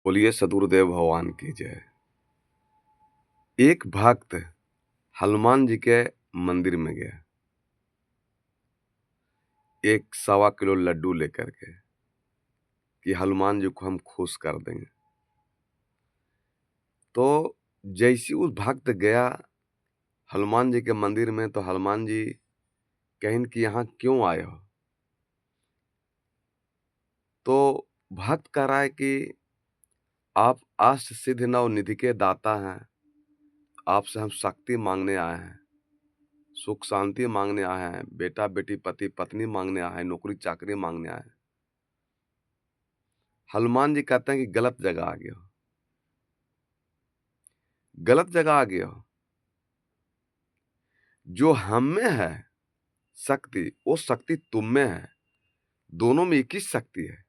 बोलिए सदगुरुदेव भगवान की जय। एक भक्त हनुमान जी के मंदिर में गया, एक 1.25 किलो लड्डू लेकर के कि हनुमान जी को हम खुश कर देंगे। तो जैसे उस भक्त गया हनुमान जी के मंदिर में, तो हनुमान जी कहें कि यहाँ क्यों आए हो? तो भक्त कह रहा है कि आप अष्ट सिद्धि नव निधि के दाता हैं, आपसे हम शक्ति मांगने आए हैं, सुख शांति मांगने आए हैं, बेटा बेटी पति पत्नी मांगने आए हैं, नौकरी चाकरी मांगने आए हैं। हनुमान जी कहते हैं कि गलत जगह आ गए हो, गलत जगह आ गए हो। जो हम में है शक्ति, वो शक्ति तुम में है। दोनों में एक ही शक्ति है।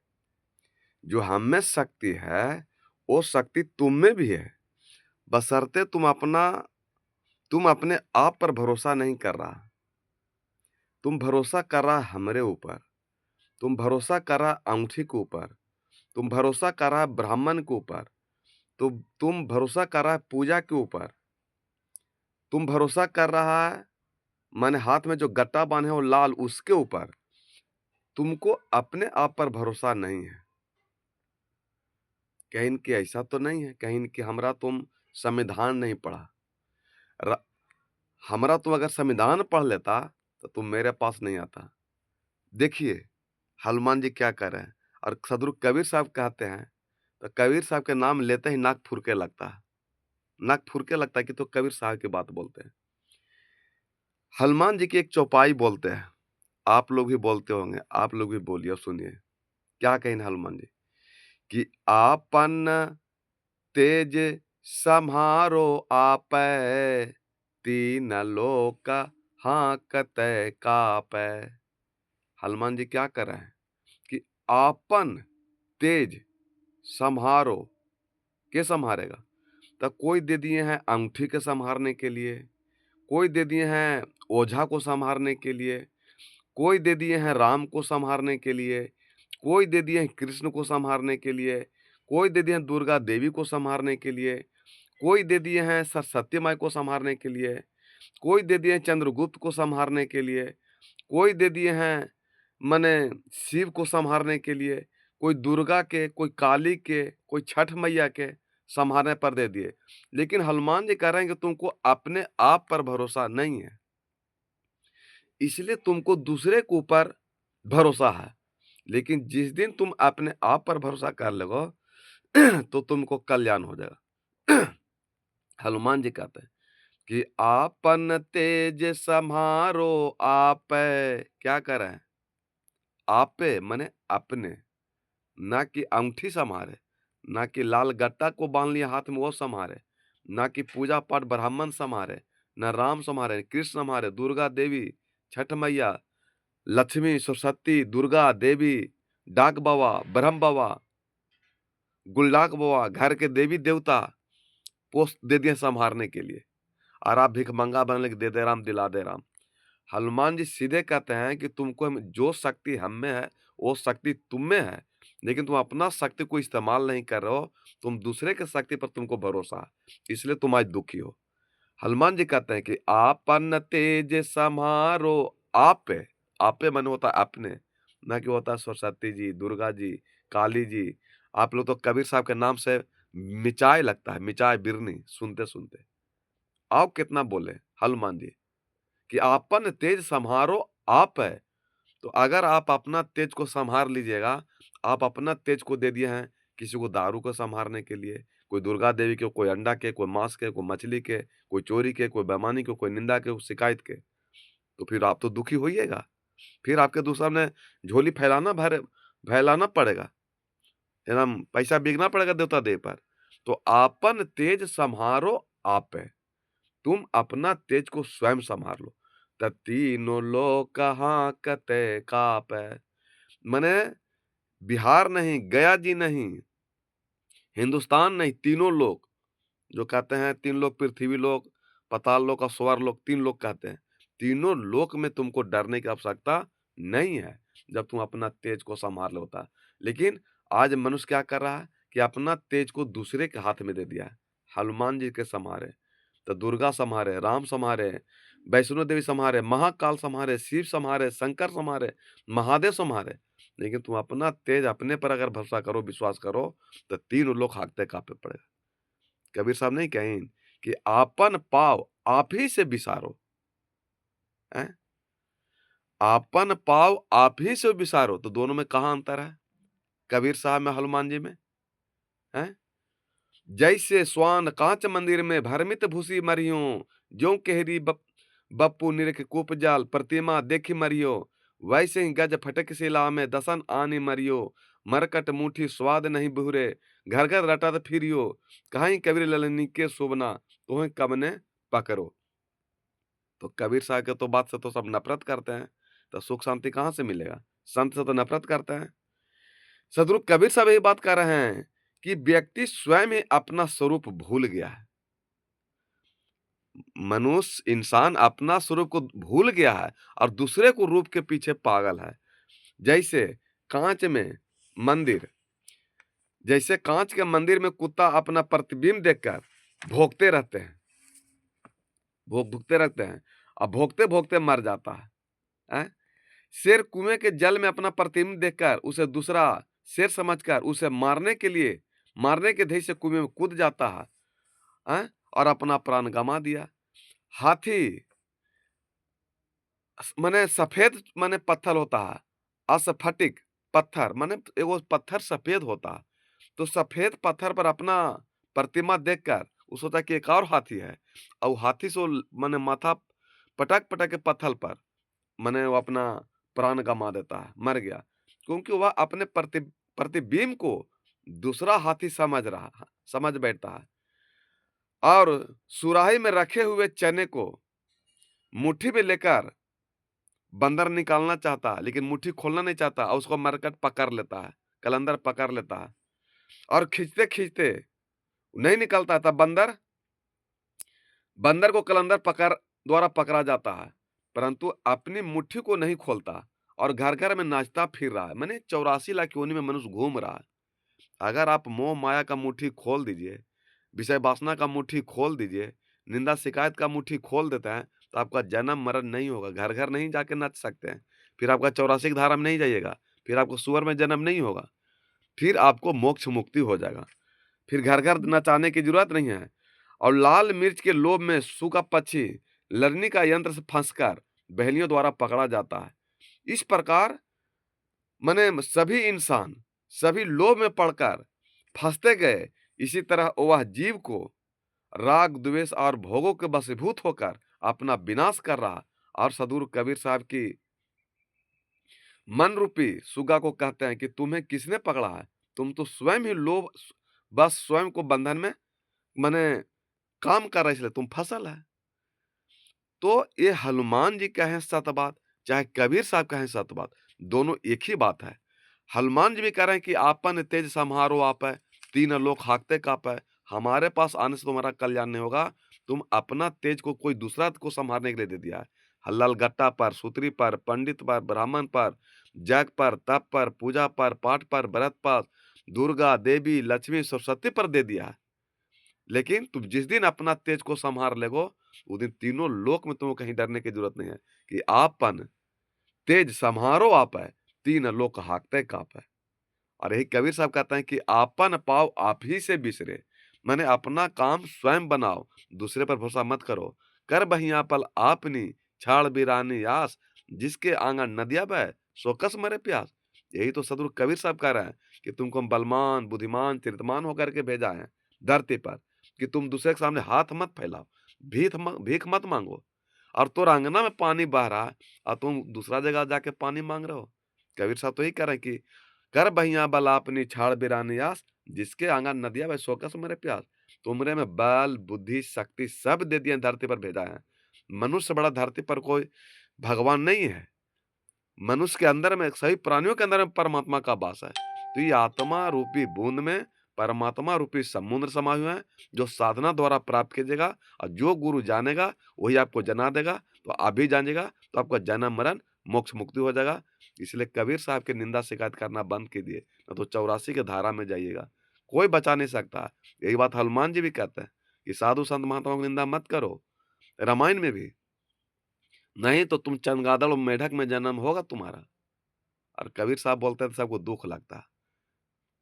जो हम में शक्ति है वो शक्ति तुम में भी है, बशर्ते तुम अपने आप पर भरोसा नहीं कर रहा। तुम भरोसा कर रहा हमरे ऊपर, तुम भरोसा कर रहा अंगूठी के ऊपर, तुम भरोसा कर रहा ब्राह्मण के ऊपर, तुम भरोसा कर रहा पूजा के ऊपर, तुम भरोसा कर रहा है माने हाथ में जो गट्टा बांधे हो लाल, उसके ऊपर। तुमको अपने आप पर भरोसा नहीं है। कहीं कि ऐसा तो नहीं है, कहीं कि हमरा तुम संविधान नहीं पढ़ा। र- हमरा तुम अगर संविधान पढ़ लेता तो तुम मेरे पास नहीं आता। देखिए हनुमान जी क्या कर रहे हैं। और सदगुरु कबीर साहब कहते हैं, तो कबीर साहब के नाम लेते ही नाक फुरके लगता है, नाक फुरके लगता है कि तो कबीर साहब की बात बोलते हैं। हनुमान जी की एक चौपाई बोलते हैं, आप लोग भी बोलते होंगे, आप लोग भी बोलिए और सुनिए क्या कहें हनुमान जी कि आपन तेज सम्हारो आपै, तीन लोक हांकते कापै। हनुमान जी क्या कर रहे हैं कि आपन तेज सम्हारो। के संहारेगा? तो कोई दे दिए हैं अंगूठी के संहारने के लिए, कोई दे दिए हैं ओझा को संहारने के लिए, कोई दे दिए हैं राम को संहारने के लिए, कोई दे दिए हैं कृष्ण को संहारने के लिए, कोई दे दिए हैं दुर्गा देवी को संहारने के लिए, कोई दे दिए हैं सरस्वती माई को संहारने के लिए, कोई दे दिए हैं चंद्रगुप्त को संहारने के लिए, कोई दे दिए हैं मने शिव को संहारने के लिए, कोई दुर्गा के, कोई काली के, कोई छठ मैया के संहारने पर दे दिए। लेकिन हनुमान जी कह रहे हैं कि तुमको अपने आप पर भरोसा नहीं है, इसलिए तुमको दूसरे के ऊपर भरोसा है। लेकिन जिस दिन तुम अपने आप पर भरोसा कर लोगे तो तुमको कल्याण हो जाएगा। हनुमान जी कहते हैं कि आपन तेज सम्हारो आपै। क्या कर रहे हैं? आपे माने अपने, ना कि अंगूठी संहारे, ना कि लाल गट्टा को बांध लिया हाथ में वो संहारे, ना कि पूजा पाठ ब्राह्मण संहारे, ना राम संहारे, कृष्ण संहारे, दुर्गा देवी, छठ मैया, लक्ष्मी, सरस्वती, दुर्गा देवी, डाक बाबा, ब्रह्म बाबा, गुलडाक बाबा, घर के देवी देवता पोस्ट दे दिए संहारने के लिए। और आप भिखमंगा बनने के दे दे राम दिला दे राम। हनुमान जी सीधे कहते हैं कि तुमको जो शक्ति हम में है वो शक्ति तुम में है, लेकिन तुम अपना शक्ति को इस्तेमाल नहीं कर रहे हो। तुम दूसरे के शक्ति पर तुमको भरोसा है, इसलिए तुम आज दुखी हो। हनुमान जी कहते हैं कि आपन तेज समारो आपे। आपे मन होता है अपने, ना कि होता है सरस्वती जी, दुर्गा जी, काली जी। आप लोग तो कबीर साहब के नाम से मिचाई लगता है, मिचाई बिरनी सुनते सुनते। आओ कितना बोले हनुमान जी कि आपन तेज संहारो आप है। तो अगर आप अपना तेज को संभार लीजिएगा, आप अपना तेज को दे दिए हैं किसी को दारू को संभारने के लिए, कोई दुर्गा देवी के, कोई अंडा के, कोई मांस के, कोई मछली के, कोई चोरी के, कोई बेईमानी के, कोई निंदा के, कोई शिकायत के, तो फिर आप तो दुखी होइएगा। फिर आपके दूसरा ने झोली फैलाना पड़ेगा, एकदम पैसा बिकना पड़ेगा देवता देव पर। तो आपन तेज संहारो आप है। तुम अपना तेज को स्वयं संभाल लो। त तीनों लोग हांकते कापै। मने बिहार नहीं, गया जी नहीं, हिंदुस्तान नहीं, तीनों लोग। जो कहते हैं तीन लोग, पृथ्वी लोक, पाताल लोक और स्वर्ग लोक, तीन लोग कहते हैं। तीनों लोक में तुमको डरने की आवश्यकता नहीं है जब तुम अपना तेज को संभाल लेता। लेकिन आज मनुष्य क्या कर रहा है कि अपना तेज को दूसरे के हाथ में दे दिया है। हनुमान जी के संहारे, तो दुर्गा संहारे, राम संहारे, वैष्णो देवी संहारे, महाकाल संहारे, शिव संहारे, शंकर संहारे, महादेव संहारे। लेकिन तुम अपना तेज अपने पर अगर भरोसा करो, विश्वास करो, तो तीनों लोग हाँकते कांपे पड़ेगा। कबीर साहब नहीं कहें कि आपन पाव आप ही से विसारो, हैं? आपन पाव आप ही से विसारो, तो दोनों में कहाँ अंतर है? कबीर साहब में, हनुमान जी में, हैं? जैसे स्वान कांच मंदिर में भरमित भूसी मरियो, ज्यों केहरी बप्पू निरख कूप जाल प्रतिमा देखी मरियो, वैसे ही गज फटक शिला में दसन आनी मरियो, मरकट मुठी स्वाद नहीं बहुरे, घर घर रटत फिरियो, कहीं कबीर ललनी के सुबना, तुम्हें कबने पकड़ो। तो कबीर साहब के तो बात से तो सब नफरत करते हैं, तो सुख शांति कहाँ से मिलेगा? संत से तो नफरत करते हैं। सदगुरु कबीर साहब यही बात कर रहे हैं कि व्यक्ति स्वयं ही अपना स्वरूप भूल गया है। मनुष्य इंसान अपना स्वरूप को भूल गया है और दूसरे को रूप के पीछे पागल है। जैसे कांच में मंदिर, जैसे कांच के मंदिर में कुत्ता अपना प्रतिबिंब देखकर भोंकते रहते हैं, भोगते रहते हैं और भोगते भोगते मर जाता है, हैं? शेर कुएं के जल में अपना प्रतिबिंब देखकर उसे दूसरा शेर समझकर उसे मारने के धैर्य से कुएं में कूद जाता है, हैं? और अपना प्राण गंवा दिया। हाथी माने सफेद माने पत्थर होता है, अस्फटिक पत्थर माने एगो पत्थर सफेद होता है, तो सफेद पत्थर पर अपना प्रतिमा देखकर वो सोचा कि एक और हाथी है, और वो हाथी से माने माथा पटक पटक के पत्थर पर माने वो अपना प्राण गंवा देता है, मर गया, क्योंकि वह अपने प्रतिबिंब को दूसरा हाथी समझ बैठता है। और सुराही में रखे हुए चने को मुट्ठी में लेकर बंदर निकालना चाहता है, लेकिन मुट्ठी खोलना नहीं चाहता और उसको मरकट पकड़ लेता है, कलंदर पकड़ लेता है और खींचते खींचते नहीं निकलता, तब बंदर को कलंदर द्वारा पकड़ा जाता है, परंतु अपनी मुट्ठी को नहीं खोलता और घर घर में नाचता फिर रहा है। मैंने 84 लाख योनि में मनुष्य घूम रहा है। अगर आप मोह माया का मुट्ठी खोल दीजिए, विषय वासना का मुट्ठी खोल दीजिए, निंदा शिकायत का मुट्ठी खोल देते हैं, तो आपका जन्म मरण नहीं होगा, घर घर नहीं जाके नाच सकते हैं, फिर आपका 84 की धारा में नहीं जाइएगा, फिर आपको सुअर में जन्म नहीं होगा, फिर आपको मोक्ष मुक्ति हो जाएगा, फिर घर घर नचाने की जरूरत नहीं है। और लाल मिर्च के लोभ में सूखा पक्षी लड़नी का यंत्र से फंसकर बहेलियों द्वारा पकड़ा जाता है। इस प्रकार मने सभी इंसान सभी लोभ में पड़कर फंसते गए। इसी तरह वह जीव को राग द्वेष और भोगों के वशीभूत होकर अपना विनाश कर रहा। और सदगुरु कबीर साहब की मन रूपी सुगा को कहते हैं कि तुम्हें किसने पकड़ा है? तुम तो स्वयं ही लोभ बस स्वयं को बंधन में मने काम कर रहे, इसलिए तुम फसल है। तो ये हनुमान जी कहें सत बात, चाहे कबीर साहब कहें सत बात, दोनों एक ही बात है। हनुमान जी भी कह रहे हैं कि आपन तेज समारो आप है, तीन लोग हाँकते काप है। हमारे पास आने से तुम्हारा कल्याण नहीं होगा, तुम अपना तेज को कोई दूसरा को संभालने के लिए दे दिया है। हल्लाल गट्टा पर, सूत्री पर, पंडित पर, ब्राह्मण पर, जग पर, तप पर, पूजा पर, पाठ पर, व्रत पर, दुर्गा देवी लक्ष्मी सरस्वती पर दे दिया है। लेकिन तुम जिस दिन अपना तेज को संभाल लेगो, उस दिन तीनों लोक में तुम्हें कहीं डरने की जरूरत नहीं है कि आपन तेज संहारो आप है, तीन लोक हाँकते काप है। और यही कबीर साहब कहते हैं कि आपन पाव आप ही से बिसरे, माने अपना काम स्वयं बनाओ, दूसरे पर भरोसा मत करो। कर बहिया पल आपनी छाड़ बिरानी आस, जिसके आंगन नदिया बह सो कस मरे प्यास। यही तो सदगुरु कबीर साहब कह रहे हैं कि तुमको हम बलवान बुद्धिमान चरितमान होकर के भेजा है धरती पर, कि तुम दूसरे के सामने हाथ मत फैलाओ, भीख मत मांगो। और तो अंगना में पानी बह रहा है और तुम दूसरा जगह जाके पानी मांग रहे हो। कबीर साहब तो यही कह रहे हैं कि कर बहिया बल अपनी छाड़ बिरानी आस, जिसके आंगन नदिया में सोकस मेरे प्यास। तुमरे में बल बुद्धि शक्ति सब दे दिए, धरती पर भेजा है। मनुष्य से बड़ा धरती पर कोई भगवान नहीं है। मनुष्य के अंदर में, सभी प्राणियों के अंदर में परमात्मा का वास है। तो ये आत्मा रूपी बूंद में परमात्मा रूपी समुद्र समाये हुए हैं, जो साधना द्वारा प्राप्त कीजिएगा। और जो गुरु जानेगा वही आपको जना देगा। तो आप भी जानिएगा तो आपका जन्म मरण मोक्ष मुक्ति हो जाएगा। इसलिए कबीर साहब की निंदा शिकायत करना बंद कीजिए, न तो 84 के धारा में जाइएगा। कोई बचा नहीं सकता। यही बात हनुमान जी भी कहते हैं कि साधु संत महात्माओं की निंदा मत करो। रामायण में भी, नहीं तो तुम चमगादड़ और मेढक में जन्म होगा तुम्हारा। और कबीर साहब बोलते हैं तो सबको दुःख लगता है।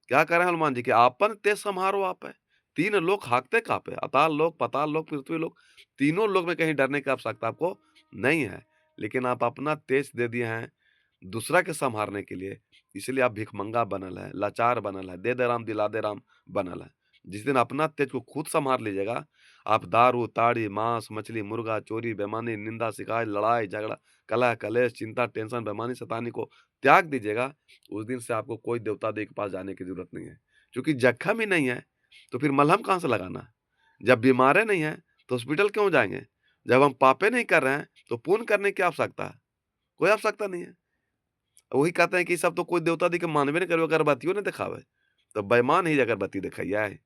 क्या करें हनुमान जी कि आपन तेज सम्हारो आपै। तीन लोक हाँकते काँपे, अताल लोक, पाताल लोक, पृथ्वी लोक, तीनों लोक में कहीं डरने की आवश्यकता आपको नहीं है। लेकिन आप अपना तेज दे दिए हैं दूसरा के संभालने के लिए, इसलिए आप भिखमंगा बनल है, लाचार बनल है, दे दे राम दिला दे राम बनल है। जिस दिन अपना तेज को खुद संभाल लीजिएगा, आप दारू, ताड़ी, मांस, मछली, मुर्गा, चोरी, बेईमानी, निंदा, शिकायत, लड़ाई, झगड़ा, कलह, कलेश, चिंता, टेंशन, बेईमानी, शैतानी को त्याग दीजिएगा, उस दिन से आपको कोई देवता देव के पास जाने की ज़रूरत नहीं है। क्योंकि जख्म ही नहीं है, तो फिर मलहम कहाँ से लगाना? जब बीमारे नहीं हैं, तो हॉस्पिटल क्यों जाएँगे? जब हम पापे नहीं कर रहे हैं, तो पुण्य करने की आवश्यकता है? कोई आवश्यकता नहीं है। वही कहते हैं कि सब तो कोई देवता दी के मानबे नहीं करो, अगरबत्तियों नहीं दिखावे, तो बेईमान ही अगरबत्ती दिखइया है।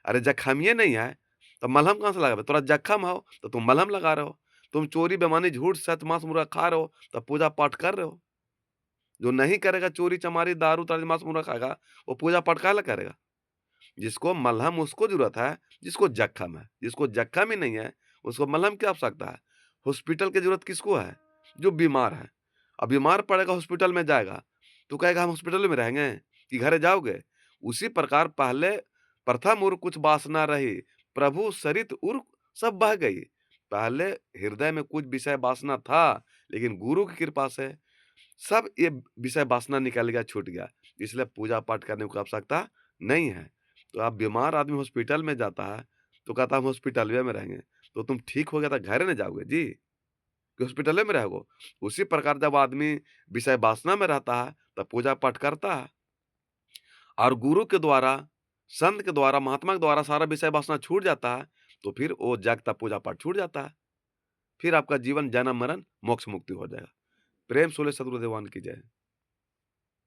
अरे जखमिए नहीं है, तो मलहम कहाँ से लगावे? तोरा जख्म हो, तो तुम मलहम लगा रहे हो। तुम चोरी, बेईमानी, झूठ, सच, मांस, मुर्गा खा रहे हो, तो पूजा पाठ कर रहे हो। जो नहीं करेगा चोरी, चमारी, दारू, ताड़ी, मांस, मुर्गा खाएगा, वो पूजा पाठ काहे ला करेगा? जिसको मलहम उसको ज़रूरत है, जिसको जख्म है। जिसको जख्म ही नहीं है, उसको मलहम की आवश्यकता है। हॉस्पिटल की ज़रूरत किसको है? जो बीमार है। अब बीमार पड़ेगा हॉस्पिटल में जाएगा, तो कहेगा हम हॉस्पिटल में रहेंगे कि घरे जाओगे? उसी प्रकार पहले प्रथम उर कुछ वासना रही, प्रभु सरित उर सब बह गई। पहले हृदय में कुछ विषय वासना था, लेकिन गुरु की कृपा से सब ये विषय वासना निकल गया, छूट गया। इसलिए पूजा पाठ करने की आवश्यकता नहीं है। तो आप बीमार आदमी हॉस्पिटल में जाता है, तो कहता है हम हॉस्पिटलवे में रहेंगे। तो तुम ठीक हो गया तो घरे ना जाओगे जी, कि हॉस्पिटले में रहोगे। उसी प्रकार जब आदमी विषय वासना में रहता है, तब पूजा पाठ करता है। और गुरु के द्वारा, संत के द्वारा, महात्मा के द्वारा सारा विषय वासना छूट जाता है, तो फिर वो जागता पूजा पाठ छूट जाता है। फिर आपका जीवन जन्म मरण मोक्ष मुक्ति हो जाएगा। प्रेम से बोले सद्गुरु देवान की जय।